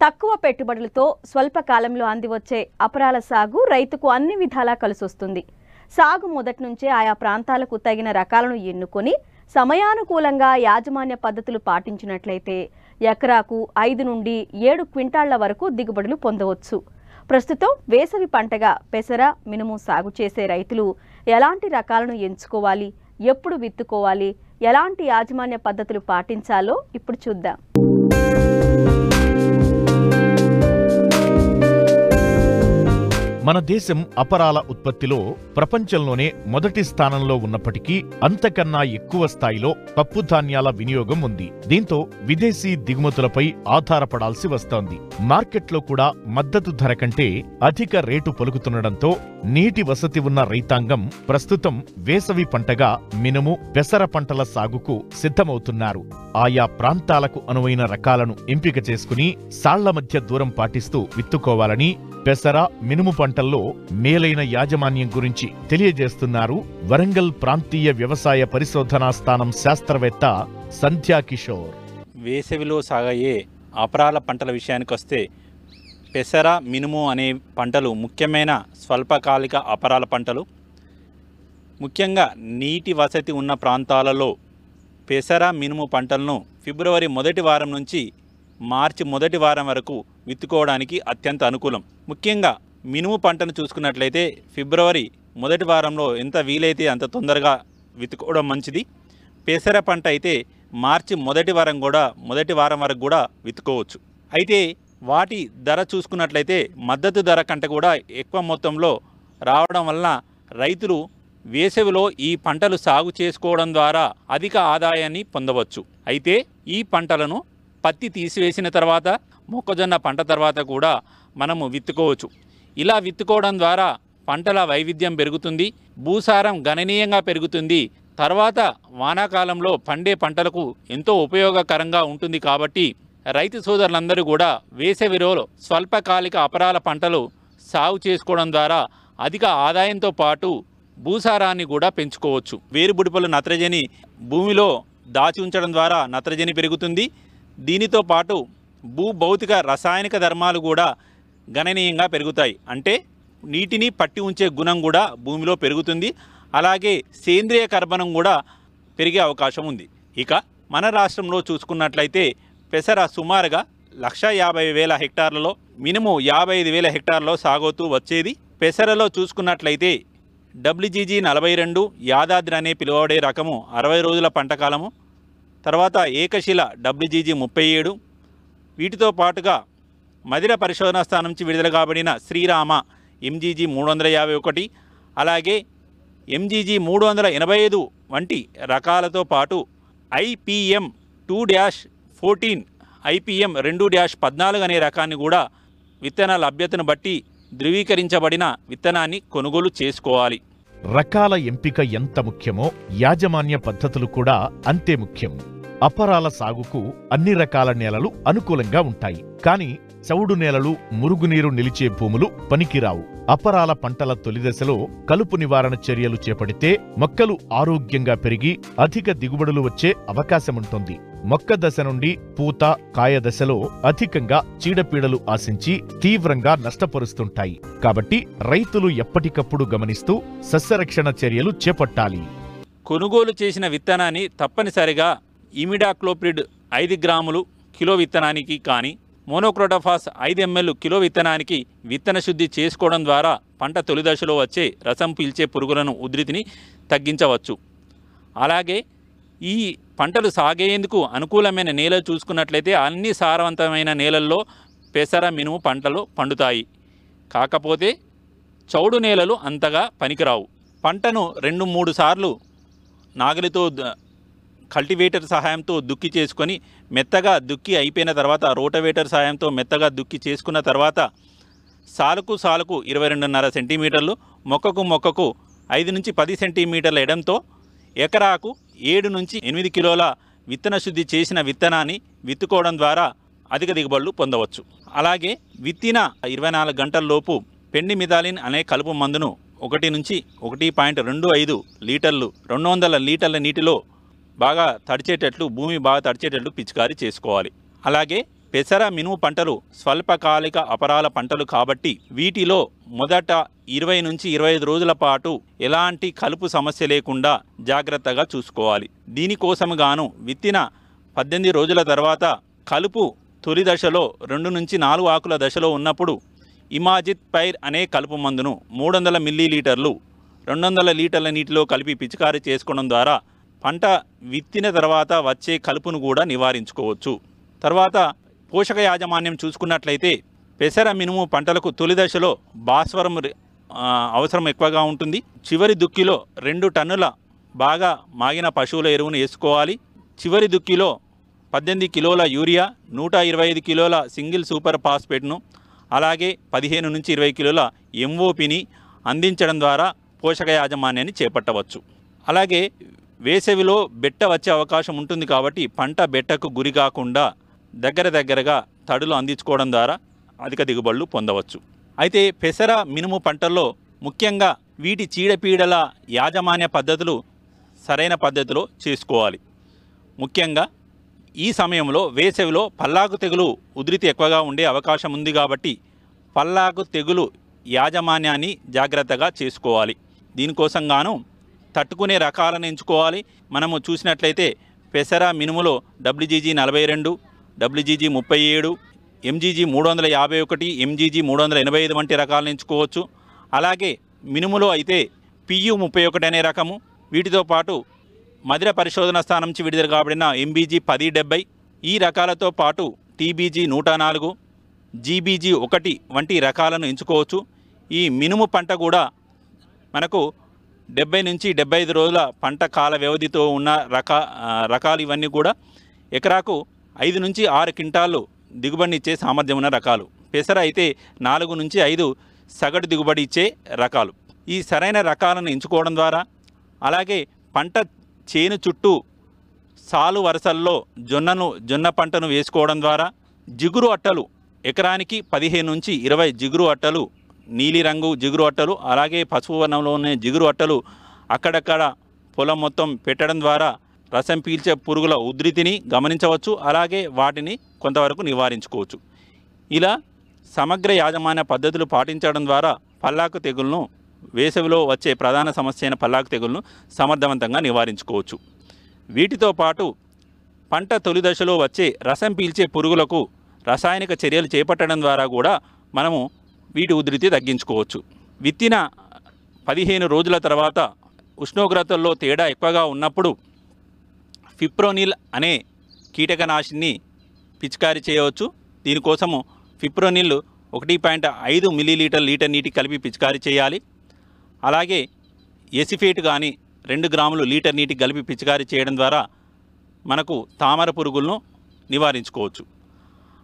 తక్కువ పెట్టుబడులతో స్వల్ప కాలంలో అందివచ్చే అపరాల సాగు రైతుకు అన్ని విధాలా కలిసొస్తుంది. సాగు మొదటి నుంచే ఆయా ప్రాంతాలకు తగిన రకాలను ఎన్నుకొని సమయానుకూలంగా యాజమాన్య పద్ధతులు పాటించినట్లయితే ఎకరాకు 5 నుండి 7 క్వింటాళ్ల వరకు దిగుబడులు పొందవచ్చు. ప్రస్తుతం వేసవి పంటగా పెసర, మినుము సాగు చేసే రైతులు ఎలాంటి రకాలను ఎంచుకోవాలి, ఎప్పుడు విత్తుకోవాలి, ఎలాంటి యాజమాన్య పద్ధతులు పాటించాలో ఇప్పుడు చూద్దాం. మన దేశం అపరాల ఉత్పత్తిలో ప్రపంచంలోనే మొదటి స్థానంలో ఉన్నప్పటికీ అంతకన్నా ఎక్కువ స్థాయిలో పప్పుధాన్యాల వినియోగం ఉంది. దీంతో విదేశీ దిగుమతులపై ఆధారపడాల్సి వస్తోంది. మార్కెట్లో కూడా మద్దతు ధర కంటే అధిక రేటు పలుకుతుండటంతో నీటి వసతి ఉన్న రైతాంగం ప్రస్తుతం వేసవి పంటగా మినుము, పెసర పంటల సాగుకు సిద్ధమవుతున్నారు. ఆయా ప్రాంతాలకు అనువైన రకాలను ఎంపిక చేసుకుని సాళ్ల మధ్య దూరం పాటిస్తూ విత్తుకోవాలని పెసర, మినుము పంటల్లో మేలైన యాజమాన్యం గురించి తెలియజేస్తున్నారు వరంగల్ ప్రాంతీయ వ్యవసాయ పరిశోధనా స్థానం శాస్త్రవేత్త సంధ్యా కిషోర్. వేసవిలో సాగయ్యే అపరాల పంటల విషయానికొస్తే పెసర, మినుము అనే పంటలు ముఖ్యమైన స్వల్పకాలిక అపరాల పంటలు. ముఖ్యంగా నీటి వసతి ఉన్న ప్రాంతాలలో పెసర, మినుము పంటలను ఫిబ్రవరి మొదటి వారం నుంచి మార్చి మొదటి వారం వరకు విత్తుకోవడానికి అత్యంత అనుకూలం. ముఖ్యంగా మినుము పంటను చూసుకున్నట్లయితే ఫిబ్రవరి మొదటి వారంలో ఎంత వీలైతే అంత తొందరగా విత్తుకోవడం మంచిది. పెసర పంట అయితే మార్చి మొదటి వారం వరకు కూడా విత్తుకోవచ్చు. అయితే వాటి ధర చూసుకున్నట్లయితే మద్దతు ధర కంటే కూడా ఎక్కువ మొత్తంలో రావడం వలన రైతులు వేసవిలో ఈ పంటలు సాగు చేసుకోవడం ద్వారా అధిక ఆదాయాన్ని పొందవచ్చు. అయితే ఈ పంటలను పత్తి తీసివేసిన తర్వాత, మొక్కజొన్న పంట తర్వాత కూడా మనము విత్తుకోవచ్చు. ఇలా విత్తుకోవడం ద్వారా పంటల వైవిధ్యం పెరుగుతుంది, భూసారం గణనీయంగా పెరుగుతుంది. తర్వాత వానాకాలంలో పండే పంటలకు ఎంతో ఉపయోగకరంగా ఉంటుంది. కాబట్టి రైతు సోదరులందరూ కూడా వేసవిలో స్వల్పకాలిక అపరాల పంటలు సాగు చేసుకోవడం ద్వారా అధిక ఆదాయంతో పాటు భూసారాన్ని కూడా పెంచుకోవచ్చు. వేరుబుడిపలు నత్రజని భూమిలో దాచి ఉంచడం ద్వారా నత్రజని పెరుగుతుంది. దీనితో పాటు భౌతిక రసాయనిక ధర్మాలు కూడా గణనీయంగా పెరుగుతాయి. అంటే నీటిని పట్టి ఉంచే గుణం కూడా భూమిలో పెరుగుతుంది. అలాగే సేంద్రియ కర్బనం కూడా పెరిగే అవకాశం ఉంది. ఇక మన రాష్ట్రంలో చూసుకున్నట్లయితే పెసర సుమారుగా 1,50,000 హెక్టార్లలో, మినుము 55,000 హెక్టార్లలో సాగుతూ వచ్చేది. పెసరలో చూసుకున్నట్లయితే WGG 42 యాదాద్రి అనే పిలువబడే రకము 60 రోజుల పంటకాలము, తర్వాత ఏకశిల WGG 37, వీటితో పాటుగా మదిర పరిశోధనా స్థానం నుంచి విడుదల కాబడిన శ్రీరామ MGG 351, అలాగే MGG 385 వంటి రకాలతో పాటు IPM 2-14, IPM 2-14 అనే రకాన్ని కూడా విత్తన లభ్యతను బట్టి ధృవీకరించబడిన విత్తనాన్ని కొనుగోలు చేసుకోవాలి. రకాల ఎంపిక ఎంత ముఖ్యమో యాజమాన్య పద్ధతులు కూడా అంతే ముఖ్యం. అపరాల సాగుకు అన్ని రకాల నేలలు అనుకూలంగా ఉంటాయి. కానీ చౌడు నేలలు, మురుగునీరు నిలిచే భూములు పనికిరావు. అపరాల పంటల తొలిదశలో కలుపు నివారణ చర్యలు చేపడితే మొక్కలు ఆరోగ్యంగా పెరిగి అధిక దిగుబడులు వచ్చే అవకాశముంటుంది. మొక్క దశ నుండి పూత, కాయ దశలో అధికంగా చీడపీడలు ఆశించి తీవ్రంగా నష్టపరుస్తుంటాయి. కాబట్టి రైతులు ఎప్పటికప్పుడు గమనిస్తూ సస్యరక్షణ చర్యలు చేపట్టాలి. కొనుగోలు చేసిన విత్తనాన్ని తప్పనిసరిగా ఇమిడాక్లోప్రిడ్ 5 గ్రాములు కిలో విత్తనానికి కానీ, మోనోక్రోటోఫాస్ 5 ml కిలో విత్తనానికి విత్తన శుద్ధి చేసుకోవడం ద్వారా పంట తొలి దశలో వచ్చే రసం పీల్చే పురుగులను ఉధృతిని తగ్గించవచ్చు. అలాగే ఈ పంటలు సాగేందుకు అనుకూలమైన నేల చూసుకున్నట్లయితే అన్ని సారవంతమైన నేలల్లో పెసర, మినుము పంటలు పండుతాయి. కాకపోతే చౌడు నేలలు అంతగా పనికిరావు. పంటను 2-3 సార్లు నాగలితో కల్టివేటర్ సహాయంతో దుక్కి చేసుకొని మెత్తగా దుక్కి అయిపోయిన తర్వాత రోటవేటర్ సహాయంతో మెత్తగా దుక్కి చేసుకున్న తర్వాత సాలుకు 22.5 సెంటీమీటర్లు, మొక్కకు 5 నుంచి 10 సెంటీమీటర్ల ఎడంతో ఎకరాకు 7 నుంచి 8 కిలోల విత్తన శుద్ధి చేసిన విత్తనాన్ని విత్తుకోవడం ద్వారా అధిక దిగుబడులు పొందవచ్చు. అలాగే విత్తిన 24 గంటల్లోపు పెండిమిథాలిన్ అనే కలుపు మందును 1 నుంచి 1.25 లీటర్లు 200 లీటర్ల నీటిలో బాగా తడిచేటట్లు, భూమి బాగా తడిచేటట్లు పిచికారీ చేసుకోవాలి. అలాగే పెసర మినుము పంటలు స్వల్పకాలిక అపరాల పంటలు కాబట్టి వీటిలో మొదట 20 నుంచి 25 రోజుల పాటు ఎలాంటి కలుపు సమస్య లేకుండా జాగ్రత్తగా చూసుకోవాలి. దీనికోసం గాను విత్తిన 18 రోజుల తర్వాత కలుపు తొలి దశలో 2 నుంచి 4 ఆకుల దశలో ఉన్నప్పుడు ఇమాజిత్ పైర్ అనే కలుపు మందును 300 మిల్లీలీటర్లు 200 లీటర్ల నీటిలో కలిపి పిచికారీ చేసుకోవడం ద్వారా పంట విత్తిన తర్వాత వచ్చే కలుపును కూడా నివారించుకోవచ్చు. తర్వాత పోషక యాజమాన్యం చూసుకున్నట్లయితే పెసర మినుము పంటలకు తొలి దశలో భాస్వరం అవసరం ఎక్కువగా ఉంటుంది. చివరి దుక్కిలో 2 టన్నుల బాగా మాగిన పశువుల ఎరువును వేసుకోవాలి. చివరి దుక్కిలో 18 కిలోల యూరియా, 125 కిలోల సింగిల్ సూపర్ ఫాస్ఫేట్ను, అలాగే 15 నుంచి 20 కిలోల ఎంఓపిని అందించడం ద్వారా పోషక యాజమాన్యాన్ని చేపట్టవచ్చు. అలాగే వేసవిలో బెట్ట వచ్చే అవకాశం ఉంటుంది కాబట్టి పంట బెట్టకు గురి కాకుండా దగ్గరగా తడులు అందించుకోవడం ద్వారా అధిక దిగుబడులు పొందవచ్చు. అయితే పెసర మినుము పంటల్లో ముఖ్యంగా వీటి చీడపీడల యాజమాన్య పద్ధతులు సరైన పద్ధతిలో చేసుకోవాలి. ముఖ్యంగా ఈ సమయంలో వేసవిలో పల్లాకు తెగులు ఉధృతి ఎక్కువగా ఉండే అవకాశం ఉంది కాబట్టి పల్లాకు తెగులు యాజమాన్యాన్ని జాగ్రత్తగా చేసుకోవాలి. దీనికోసం గాను తట్టుకునే రకాలను ఎంచుకోవాలి. మనము చూసినట్లయితే పెసర మినుములో WGG 42, WGG 37, MGG 351, MGG 385 వంటి రకాలను ఎంచుకోవచ్చు. అలాగే మినుములో అయితే PU 31 అనే రకము, వీటితో పాటు మధిర పరిశోధన స్థానం నుంచి విడుదల కాబడిన MBG 1070 ఈ రకాలతో పాటు TBG 104, GBG 1 వంటి రకాలను ఎంచుకోవచ్చు. ఈ మినుము పంట కూడా మనకు 70 నుంచి 75 రోజుల పంట కాల వ్యవధితో ఉన్న రకాలు ఇవన్నీ కూడా ఎకరాకు 5 నుంచి 6 క్వింటాళ్ళు దిగుబడిని ఇచ్చే సామర్థ్యం ఉన్న రకాలు. పెసర అయితే 4 నుంచి 5 సగటు దిగుబడి ఇచ్చే రకాలు. ఈ సరైన రకాలను ఎంచుకోవడం ద్వారా, అలాగే పంట చేను చుట్టూ సాలు వరుసల్లో జొన్న పంటను వేసుకోవడం ద్వారా జిగురు అట్టలు ఎకరానికి 15 నుంచి 20 జిగురు అట్టలు, నీలిరంగు జిగురు అట్టలు, అలాగే పసుపు వర్ణంలో ఉన్న జిగురు అట్టలు అక్కడక్కడ పొలం మొత్తం పెట్టడం ద్వారా రసం పీల్చే పురుగుల ఉధృతిని గమనించవచ్చు. అలాగే వాటిని కొంతవరకు నివారించుకోవచ్చు. ఇలా సమగ్ర యాజమాన్య పద్ధతులు పాటించడం ద్వారా పల్లాకు తెగులను, వేసవిలో వచ్చే ప్రధాన సమస్య అయిన పల్లాకు తెగులను సమర్థవంతంగా నివారించుకోవచ్చు. వీటితో పాటు పంట తొలి దశలో వచ్చే రసం పీల్చే పురుగులకు రసాయనిక చర్యలు చేపట్టడం ద్వారా కూడా మనము వీటి ఉధృతి తగ్గించుకోవచ్చు. విత్తిన 15 రోజుల తర్వాత ఉష్ణోగ్రతల్లో తేడా ఎక్కువగా ఉన్నప్పుడు ఫిప్రోనిల్ అనే కీటకనాశిని పిచికారీ చేయవచ్చు. దీనికోసము ఫిప్రోనిల్ 1.5 మిల్లీలీటర్ లీటర్ నీటికి కలిపి పిచికారీ చేయాలి. అలాగే ఎసిఫేట్ కానీ 2 గ్రాములు లీటర్ నీటికి కలిపి పిచికారీ చేయడం ద్వారా మనకు తామర పురుగులను నివారించుకోవచ్చు.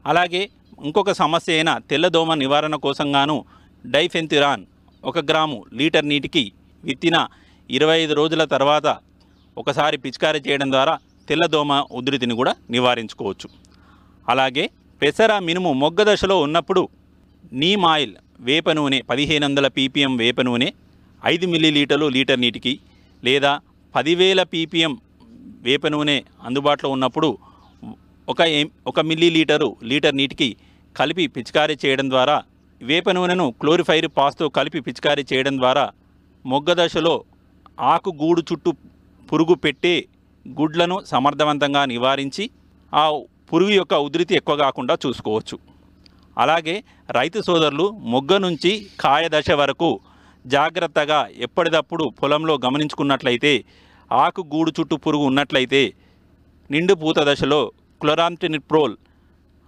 అలాగే ఇంకొక సమస్య అయిన తెల్లదోమ నివారణ కోసం గాను డైఫెన్థిరాన్ 1 గ్రాము లీటర్ నీటికి విత్తిన 25 రోజుల తర్వాత ఒకసారి పిచికారీ చేయడం ద్వారా తెల్లదోమ ఉధృతిని కూడా నివారించుకోవచ్చు. అలాగే పెసర మినుము మొగ్గ దశలో ఉన్నప్పుడు నీమ్ ఆయిల్ వేప నూనె 1500 ppm వేప నూనె 5 మిల్లీలీటర్లు లీటర్ నీటికి, లేదా 10,000 ppm వేప నూనె అందుబాటులో ఉన్నప్పుడు 1 మిల్లీలీటరు లీటర్ నీటికి కలిపి పిచికారీ చేయడం ద్వారా, వేప నూనెను క్లోరిఫైర్ పాస్తో కలిపి పిచికారీ చేయడం ద్వారా మొగ్గ దశలో ఆకు గూడు చుట్టూ పురుగు పెట్టే గుడ్లను సమర్థవంతంగా నివారించి ఆ పురుగు యొక్క ఉధృతి ఎక్కువ కాకుండా చూసుకోవచ్చు. అలాగే రైతు సోదరులు మొగ్గ నుంచి కాయ దశ వరకు జాగ్రత్తగా ఎప్పటికప్పుడు పొలంలో గమనించుకున్నట్లయితే ఆకు గూడు చుట్టూ పురుగు ఉన్నట్లయితే నిండు పూత దశలో క్లోరాంథ్రినిప్రోల్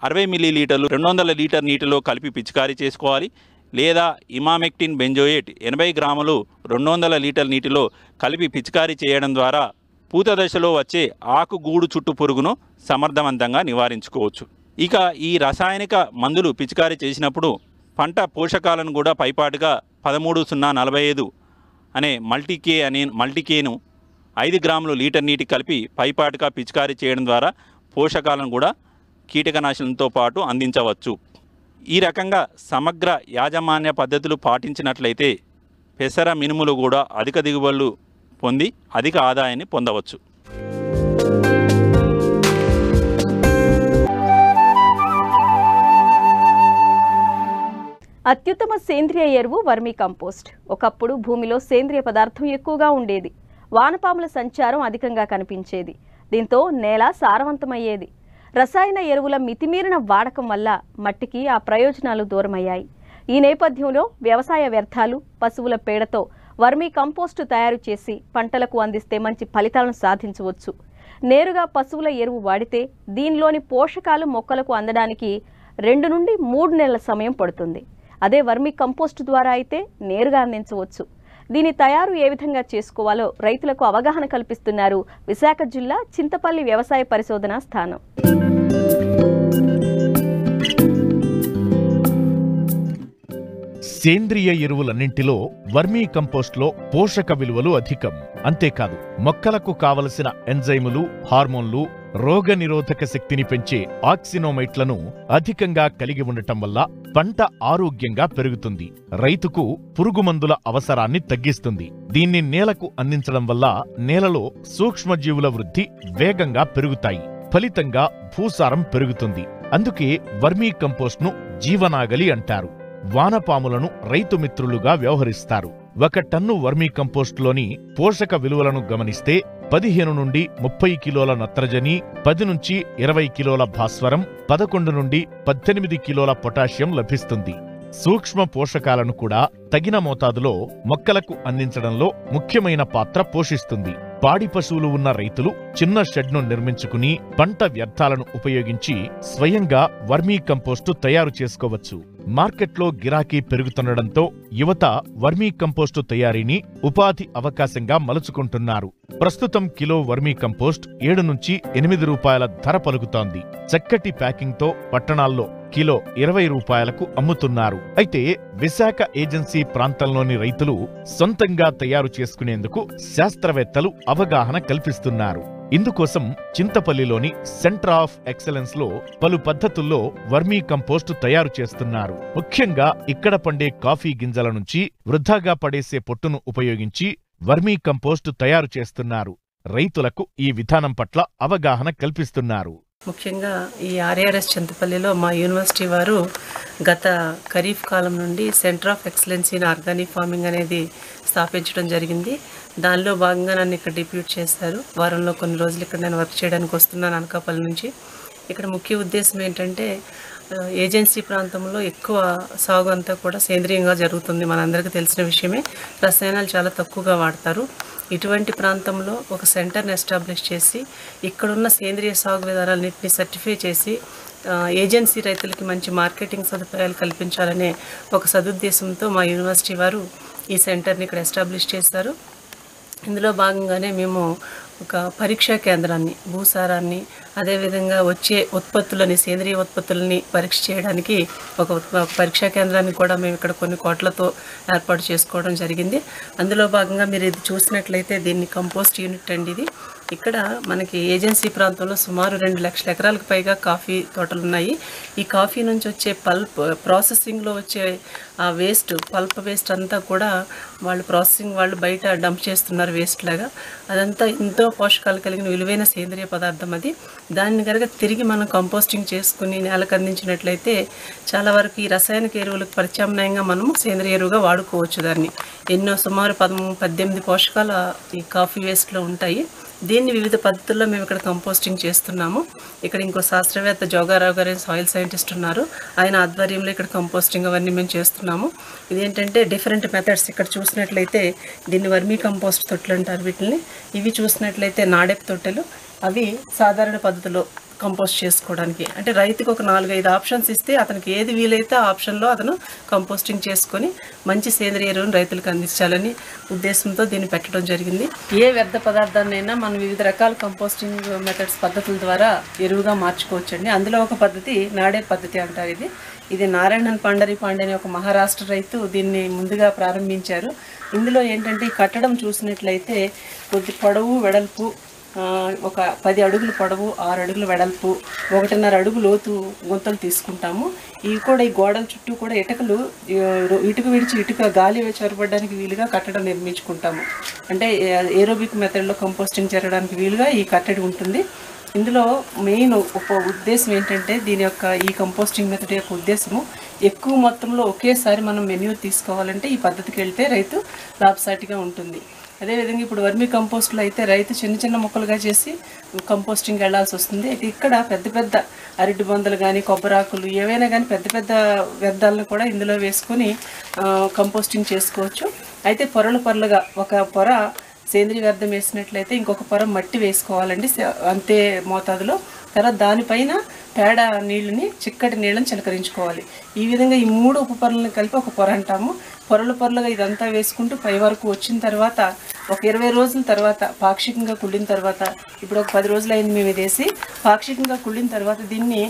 60 మిల్లీలీటర్లు 200 లీటర్ నీటిలో కలిపి పిచికారీ చేసుకోవాలి. లేదా ఇమామెక్టిన్ బెంజోయేట్ 80 గ్రాములు 200 లీటర్ నీటిలో కలిపి పిచికారీ చేయడం ద్వారా పూత దశలో వచ్చే ఆకు గూడు చుట్టు పురుగును సమర్థవంతంగా నివారించుకోవచ్చు. ఇక ఈ రసాయనిక మందులు పిచికారీ చేసినప్పుడు పంట పోషకాలను కూడా పైపాటుగా 13-0-45 అనే మల్టీకేను 5 గ్రాములు లీటర్ నీటి కలిపి పైపాటుగా పిచికారీ చేయడం ద్వారా పోషకాలను కూడా కీటకనాశనంతో పాటు అందించవచ్చు. ఈ రకంగా సమగ్ర యాజమాన్య పద్ధతులు పాటించినట్లయితే పెసర మినుములు కూడా అధిక దిగుబడులు పొంది అధిక ఆదాయాన్ని పొందవచ్చు. అత్యుత్తమ సేంద్రియ ఎరువు వర్మీ కంపోస్ట్. ఒకప్పుడు భూమిలో సేంద్రియ పదార్థం ఎక్కువగా ఉండేది. వానపాముల సంచారం అధికంగా కనిపించేది. దీంతో నేల సారవంతమయ్యేది. రసాయన ఎరువుల మితిమీరిన వాడకం వల్ల మట్టికి ఆ ప్రయోజనాలు దూరమయ్యాయి. ఈ నేపథ్యంలో వ్యవసాయ వ్యర్థాలు, పశువుల పేడతో వర్మీ కంపోస్టు తయారు చేసి పంటలకు అందిస్తే మంచి ఫలితాలను సాధించవచ్చు. నేరుగా పశువుల ఎరువు వాడితే దీనిలోని పోషకాలు మొక్కలకు అందడానికి 2 నుండి 3 నెలల సమయం పడుతుంది. అదే వర్మీ కంపోస్టు ద్వారా అయితే నేరుగా అందించవచ్చు. దీని తయారు ఏ విధంగా చేసుకోవాలో రైతులకు అవగాహన కల్పిస్తున్నారు విశాఖ జిల్లా చింతపల్లి వ్యవసాయ పరిశోధనా స్థానం. సేంద్రియ ఎరువులన్నింటిలో వర్మీ కంపోస్ట్లో పోషక విలువలు అధికం. అంతేకాదు, మొక్కలకు కావలసిన ఎంజైములు, హార్మోన్లు, రోగనిరోధక శక్తిని పెంచే ఆక్సినోమైట్లను అధికంగా కలిగి ఉండటం వల్ల పంట ఆరోగ్యంగా పెరుగుతుంది. రైతుకు పురుగుమందుల అవసరాన్ని తగ్గిస్తుంది. దీన్ని నేలకు అందించడం వల్ల నేలలో సూక్ష్మజీవుల వృద్ధి వేగంగా పెరుగుతాయి. ఫలితంగా భూసారం పెరుగుతుంది. అందుకే వర్మీ కంపోస్ట్ను జీవనాగలి అంటారు. వానపాములను రైతు మిత్రులుగా వ్యవహరిస్తారు. 1 టన్ను వర్మీ కంపోస్టులోని పోషక విలువలను గమనిస్తే 15 నుండి 30 కిలోల నత్రజని, 10 నుంచి 20 కిలోల భాస్వరం, 11 నుండి 18 కిలోల పొటాషియం లభిస్తుంది. సూక్ష్మ పోషకాలను కూడా తగిన మోతాదులో మొక్కలకు అందించడంలో ముఖ్యమైన పాత్ర పోషిస్తుంది. పాడి పశువులు ఉన్న రైతులు చిన్న షెడ్ను నిర్మించుకుని పంట వ్యర్థాలను ఉపయోగించి స్వయంగా వర్మీ కంపోస్టు తయారు చేసుకోవచ్చు. మార్కెట్లో గిరాకీ పెరుగుతుండటంతో యువత వర్మీ కంపోస్టు తయారీని ఉపాధి అవకాశంగా మలుచుకుంటున్నారు. ప్రస్తుతం కిలో వర్మీ కంపోస్ట్ 7 నుంచి 8 రూపాయల ధర పలుకుతోంది. చక్కటి ప్యాకింగ్తో పట్టణాల్లో కిలో 20 రూపాయలకు అమ్ముతున్నారు. అయితే విశాఖ ఏజెన్సీ ప్రాంతంలోని రైతులు సొంతంగా తయారు చేసుకునేందుకు శాస్త్రవేత్తలు అవగాహన కల్పిస్తున్నారు. ఇందుకోసం చింతపల్లిలోని సెంటర్ ఆఫ్ ఎక్సలెన్స్ లో పలు పద్ధతుల్లో వర్మీ కంపోస్టు తయారు చేస్తున్నారు. ముఖ్యంగా ఇక్కడ పండే కాఫీ గింజల నుంచి వృధాగా పడేసే పొట్టును ఉపయోగించి వర్మీ కంపోస్టు తయారు చేస్తున్నారు. రైతులకు ఈ విధానం పట్ల అవగాహన కల్పిస్తున్నారు. ముఖ్యంగా ఈ ఆర్ఆర్ఎస్ చింతపల్లిలో మా యూనివర్సిటీ వారు గత ఖరీఫ్ కాలం నుండి centre of excellence in organic farming అనేది స్థాపించడం జరిగింది. దానిలో భాగంగా నన్ను ఇక్కడ డిప్యూట్ చేశారు. వారంలో కొన్ని రోజులు ఇక్కడ నేను వర్క్ చేయడానికి వస్తున్నాను అనకాపల్లి నుంచి. ఇక్కడ ముఖ్య ఉద్దేశం ఏంటంటే ఏజెన్సీ ప్రాంతంలో ఎక్కువ సాగు అంతా కూడా సేంద్రియంగా జరుగుతుంది. మనందరికీ తెలిసిన విషయమే. రసాయనాలు చాలా తక్కువగా వాడతారు. ఇటువంటి ప్రాంతంలో ఒక సెంటర్ని ఎస్టాబ్లిష్ చేసి ఇక్కడున్న సేంద్రియ సాగు విధానాలన్నింటినీ సర్టిఫై చేసి ఏజెన్సీ రైతులకి మంచి మార్కెటింగ్ సదుపాయాలు కల్పించాలనే ఒక సదుద్దేశంతో మా యూనివర్సిటీ వారు ఈ సెంటర్ని ఇక్కడ ఎస్టాబ్లిష్ చేశారు. ఇందులో భాగంగానే మేము ఒక పరీక్షా కేంద్రాన్ని, భూసారాన్ని, అదేవిధంగా వచ్చే ఉత్పత్తులని, సేంద్రియ ఉత్పత్తులని పరీక్ష చేయడానికి ఒక పరీక్షా కేంద్రాన్ని కూడా మేము ఇక్కడ కొన్ని కోట్లతో ఏర్పాటు చేసుకోవడం జరిగింది. అందులో భాగంగా మీరు ఇది చూసినట్లయితే దీన్ని కంపోస్ట్ యూనిట్ అండి. ఇది ఇక్కడ మనకి ఏజెన్సీ ప్రాంతంలో సుమారు 2 లక్షల ఎకరాలకు పైగా కాఫీ తోటలు ఉన్నాయి. ఈ కాఫీ నుంచి వచ్చే పల్ప్ ప్రాసెసింగ్లో వచ్చే ఆ వేస్ట్, పల్ప్ వేస్ట్ అంతా కూడా వాళ్ళు బయట డంప్ చేస్తున్నారు వేస్ట్ లాగా. అదంతా ఎంతో పోషకాలు కలిగిన విలువైన సేంద్రియ పదార్థం అది. దాన్ని కనుక తిరిగి మనం కంపోస్టింగ్ చేసుకుని నేలకు అందించినట్లయితే చాలా వరకు ఈ రసాయనిక ఎరువులకు ప్రత్యామ్నాయంగా మనము సేంద్రియ ఎరువుగా వాడుకోవచ్చు. దాన్ని సుమారు 18 పోషకాలు ఈ కాఫీ వేస్ట్లో ఉంటాయి. దీన్ని వివిధ పద్ధతుల్లో మేము ఇక్కడ కంపోస్టింగ్ చేస్తున్నాము. ఇక్కడ ఇంకో శాస్త్రవేత్త జోగారావు గారు సాయిల్ సైంటిస్ట్ ఉన్నారు. ఆయన ఆధ్వర్యంలో ఇక్కడ కంపోస్టింగ్ అవన్నీ మేము చేస్తున్నాము. ఇదేంటంటే డిఫరెంట్ మెథడ్స్. ఇక్కడ చూసినట్లయితే దీన్ని వర్మీ కంపోస్ట్ తొట్టెలు అంటారు వీటిని. ఇవి చూసినట్లయితే నాడెప్ తొట్టెలు. అవి సాధారణ పద్ధతిలో కంపోస్ట్ చేసుకోవడానికి, అంటే రైతుకు ఒక 4-5 ఆప్షన్స్ ఇస్తే అతనికి ఏది వీలైతే ఆ ఆప్షన్లో అతను కంపోస్టింగ్ చేసుకొని మంచి సేంద్రియ ఎరువును రైతులకు అందించాలని ఉద్దేశంతో దీన్ని పెట్టడం జరిగింది. ఏ వ్యర్థ పదార్థాన్నైనా మనం వివిధ రకాల కంపోస్టింగ్ మెథడ్స్ పద్ధతుల ద్వారా ఎరువుగా మార్చుకోవచ్చండి. అందులో ఒక పద్ధతి నాడే పద్ధతి అంటారు. ఇది నారాయణన్ పండరి పాండే అనే ఒక మహారాష్ట్ర రైతు దీన్ని ముందుగా ప్రారంభించారు. ఇందులో ఏంటంటే ఈ కట్టడం చూసినట్లయితే కొద్ది పొడవు, వెడల్పు ఒక 10 అడుగులు పొడవు, 6 అడుగుల వెడల్పు, 1.5 అడుగు లోతు గుంతలు తీసుకుంటాము. ఇవి కూడా ఈ గోడల చుట్టూ కూడా ఇటుక విడిచి ఇటుక గాలి చొరబడడానికి వీలుగా కట్టడం నిర్మించుకుంటాము. అంటే ఏరోబిక్ మెథడ్లో కంపోస్టింగ్ జరగడానికి వీలుగా ఈ కట్టడి ఉంటుంది. ఇందులో మెయిన్ ఒక ఉద్దేశం ఏంటంటే దీని యొక్క ఈ కంపోస్టింగ్ మెథడ్ యొక్క ఉద్దేశము ఎక్కువ మొత్తంలో ఒకేసారి మనం మెన్యూర్ తీసుకోవాలంటే ఈ పద్ధతికి వెళ్తే రైతు లాభసాటిగా ఉంటుంది. అదేవిధంగా ఇప్పుడు వర్మీ కంపోస్ట్లో అయితే రైతు చిన్న చిన్న ముక్కలుగా చేసి కంపోస్టింగ్ వెళ్లాల్సి వస్తుంది. అయితే ఇక్కడ పెద్ద పెద్ద అరటి బొందలు కానీ కొబ్బరాకులు ఏవైనా కానీ పెద్ద పెద్ద వ్యర్థాలను కూడా ఇందులో వేసుకొని కంపోస్టింగ్ చేసుకోవచ్చు. అయితే పొరలుగా ఒక పొర సేంద్రీయ వ్యర్థం వేసినట్లయితే ఇంకొక పొర మట్టి వేసుకోవాలండి అంతే మోతాదులో. తర్వాత దానిపైన పేడ నీళ్ళని చిక్కటి నీళ్ళని చిలకరించుకోవాలి. ఈ విధంగా ఈ 3 ఉపపొరలను కలిపి ఒక పొర అంటాము. పొరలుగా ఇదంతా వేసుకుంటూ పై వరకు వచ్చిన తర్వాత ఒక 20 రోజుల తర్వాత పాక్షికంగా కుళ్ళిన తర్వాత, ఇప్పుడు ఒక 10 రోజులు అయింది మేము ఇది వేసి, పాక్షికంగా కుళ్ళిన తర్వాత దీన్ని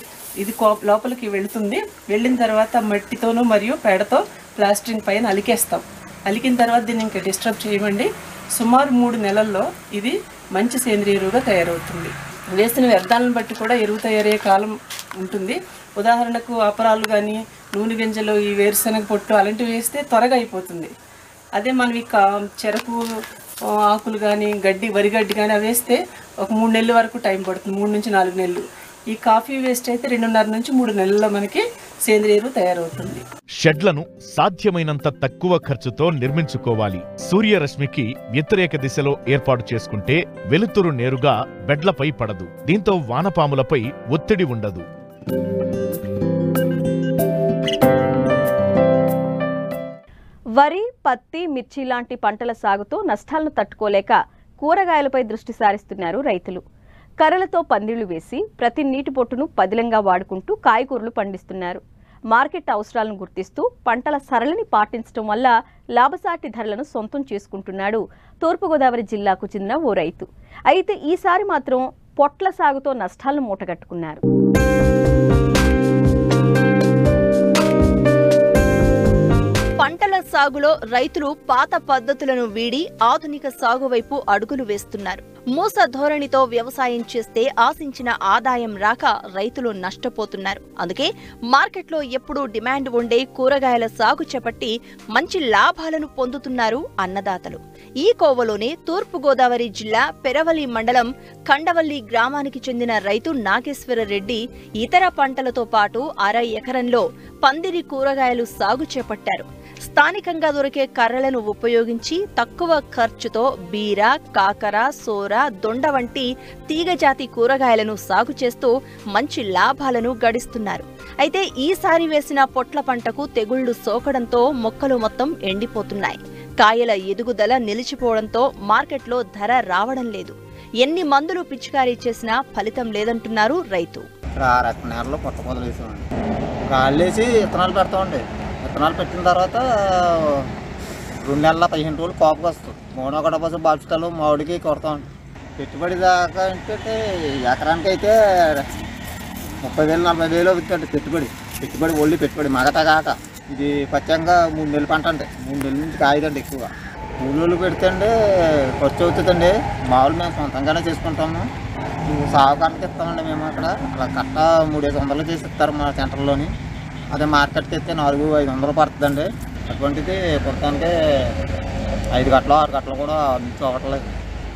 ఇది లోపలికి వెళుతుంది. వెళ్ళిన తర్వాత మట్టితోనూ మరియు పేడతో ప్లాస్టింగ్ పైన అలికేస్తాం. అలికిన తర్వాత దీన్ని ఇంకా డిస్టర్బ్ చేయమండి. సుమారు 3 నెలల్లో ఇది మంచి సేంద్రియ ఎరువుగా తయారవుతుంది. వేసిన వ్యర్థాలను బట్టి కూడా ఎరువు తయారయ్యే కాలం ఉంటుంది. ఉదాహరణకు అపరాలు కానీ నూనె గింజలు ఈ వేరుశనగ పొట్టు అలాంటివి వేస్తే త్వరగా అయిపోతుంది. అదే మనం ఈ చెరకు ఆకులు కానీ వరిగడ్డి కానీ అవి వేస్తే ఒక 3 నెలల వరకు టైం పడుతుంది, 3 నుంచి 4 నెలలు. ఈ కాఫీ వేస్ట్ అయితే 2.5 నుంచి 3 నెలల్లో మనకి సేంద్రియ ఎరువు తయారవుతుంది. షెడ్లను సాధ్యమైనంత తక్కువ ఖర్చుతో నిర్మించుకోవాలి. సూర్యరశ్మికి వ్యతిరేక దిశలో ఏర్పాటు చేసుకుంటే వెలుతురు నేరుగా బెడ్లపై పడదు. దీంతో వానపాములపై ఒత్తిడి ఉండదు. వరి, పత్తి, మిర్చి లాంటి పంటల సాగుతో నష్టాలను తట్టుకోలేక కూరగాయలపై దృష్టి సారిస్తున్నారు రైతులు. కర్రలతో పందిళ్లు వేసి ప్రతి నీటి పొట్టును పదిలంగా వాడుకుంటూ కాయగూరలు పండిస్తున్నారు. మార్కెట్ అవసరాలను గుర్తిస్తూ పంటల సరళిని పాటించడం వల్ల లాభసాటి ధరలను సొంతం చేసుకుంటున్నాడు తూర్పుగోదావరి జిల్లాకు చెందిన ఓ రైతు. అయితే ఈసారి మాత్రం పొట్ల సాగుతో నష్టాలను మూటగట్టుకున్నారు. పంటల సాగులో రైతులు పాత పద్ధతులను వీడి ఆధునిక సాగు వైపు అడుగులు వేస్తున్నారు. మూస ధోరణితో వ్యవసాయం చేస్తే ఆశించిన ఆదాయం రాక రైతులు నష్టపోతున్నారు. అందుకే మార్కెట్లో ఎప్పుడూ డిమాండ్ ఉండే కూరగాయల సాగు చేపట్టి మంచి లాభాలను పొందుతున్నారు అన్నదాతలు. ఈ కోవలోనే తూర్పుగోదావరి జిల్లా పెరవలి మండలం కండవల్లి గ్రామానికి చెందిన రైతు నాగేశ్వర రెడ్డి ఇతర పంటలతో పాటు 1/2 ఎకరంలో పందిరి కూరగాయలు సాగు చేపట్టారు. స్థానికంగా దొరికే కర్రలను ఉపయోగించి తక్కువ ఖర్చుతో బీర, కాకర, సోర, దొండ వంటి తీగజాతి కూరగాయలను సాగు చేస్తూ మంచి లాభాలను గడిస్తున్నారు. అయితే ఈసారి వేసిన పొట్ల పంటకు తెగుళ్లు సోకడంతో మొక్కలు మొత్తం ఎండిపోతున్నాయి. కాయల ఎదుగుదల నిలిచిపోవడంతో మార్కెట్లో ధర రావడం లేదు. ఎన్ని మందులు పిచికారీ చేసినా ఫలితం లేదంటున్నారు రైతు. విత్తనాలు పెట్టిన తర్వాత 2 నెలల 15 రోజులు కాపుకి వస్తుంది. మోనొకటపస బాచుతాలు మామిడికి కొడతాం. పెట్టుబడి దాకా ఏంటంటే ఎకరానికి అయితే 30,000-40,000 అవుతుంది పెట్టుబడి ఒళ్ళి పెట్టుబడి మగత కాక. ఇది పచ్చంగా 3 నెలల పంట అంటే 3 నెలల నుంచి కాయదండి. ఎక్కువగా 3 నెలలు పెడితే ఖర్చు అవుతుందండి. మామూలు మేము సొంతంగానే చేసుకుంటాము. సాగుకానికి ఇస్తామండి మేము. అక్కడ అలా కట్ట 300-500 చేసి ఇస్తారు మా సెంటర్లోని. అదే మార్కెట్కి అయితే 400-500 పడుతుందండి. అటువంటిది కొట్టడానికి 5 గంటలు 6 గంటలు కూడా నుంచి అవ్వట్లేదు.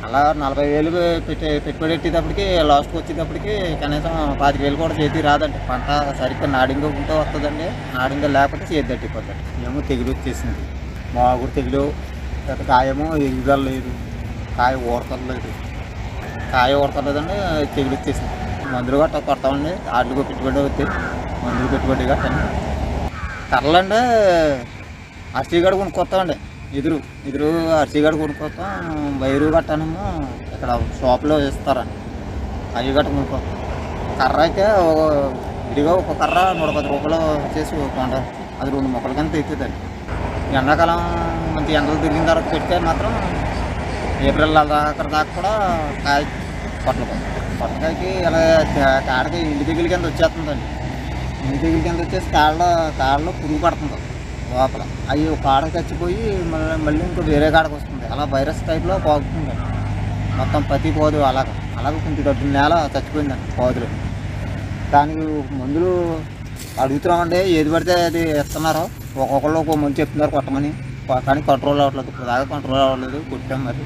అలా 40,000 పెట్టుబడి పెట్టేటప్పటికి లాస్ట్కి వచ్చేటప్పటికి కనీసం 25,000 కూడా చేతి రాదండి. పంట సరిగ్గా నాడింగ ఉంటే వస్తుందండి. నాడింగ లేకపోతే చేతి తట్టిపోతుంది. ఏమో తెగులు వచ్చేసింది. మాగుడు తెగులు, కాయేమో ఎగుదల లేదు, కాయ ఊడతలేదు. కాయ ఊడతలేదండి, తెగులు వచ్చేసింది. మందులు గట్ట కొడతామండి. ఆటలు పెట్టుబడి అవుతాయి, మందులు పెట్టుబడి గట్ట. కర్రలండి అర్సీగడ కొనుక్కొస్తామండి. ఎదురు అర్సీగడ కొనుక్కొస్తాం. వైరు గట్టనేమో ఇక్కడ షాప్లో ఇస్తారండి. అవి గట్ట కొనుక్కొస్తాం. కర్ర అయితే విడిగా ఒక కర్ర 110 రూపాయలు చేసి కొంటారు. అది 2 మొక్కల కింద తెచ్చుదండి. ఎండాకాలం మంచి ఎండలు తిరిగిన తర్వాత పెడితే మాత్రం ఏప్రిల్ దాకా కూడా కాయ పొట్టకాయకి ఇలా కాడకి ఇంటి తెగుల కింద వచ్చేస్తుందండి. ఇంటి తెగుల కింద వచ్చేసి కాడలో పురుగు పడుతుంది లోపల. అవి ఒక కాడకి చచ్చిపోయి మళ్ళీ ఇంకో వేరే కాడకు వస్తుంది. అలా వైరస్ టైప్లో పోతుందండి. మొత్తం ప్రతి పోదు అలాగ కొంచెం డబ్బులు నేల చచ్చిపోయిందండి పోదులు. దానికి మందులు అడుగుతున్నామండి. ఏది పడితే అది ఇస్తున్నారు. ఒక్కొక్కళ్ళు ఒక్కొక్క మందు చెప్తున్నారు కొట్టమని. కానీ కంట్రోల్ అవ్వట్లేదు. ఇప్పుడు దాకా కంట్రోల్ అవ్వట్లేదు. కొట్టాం మరి.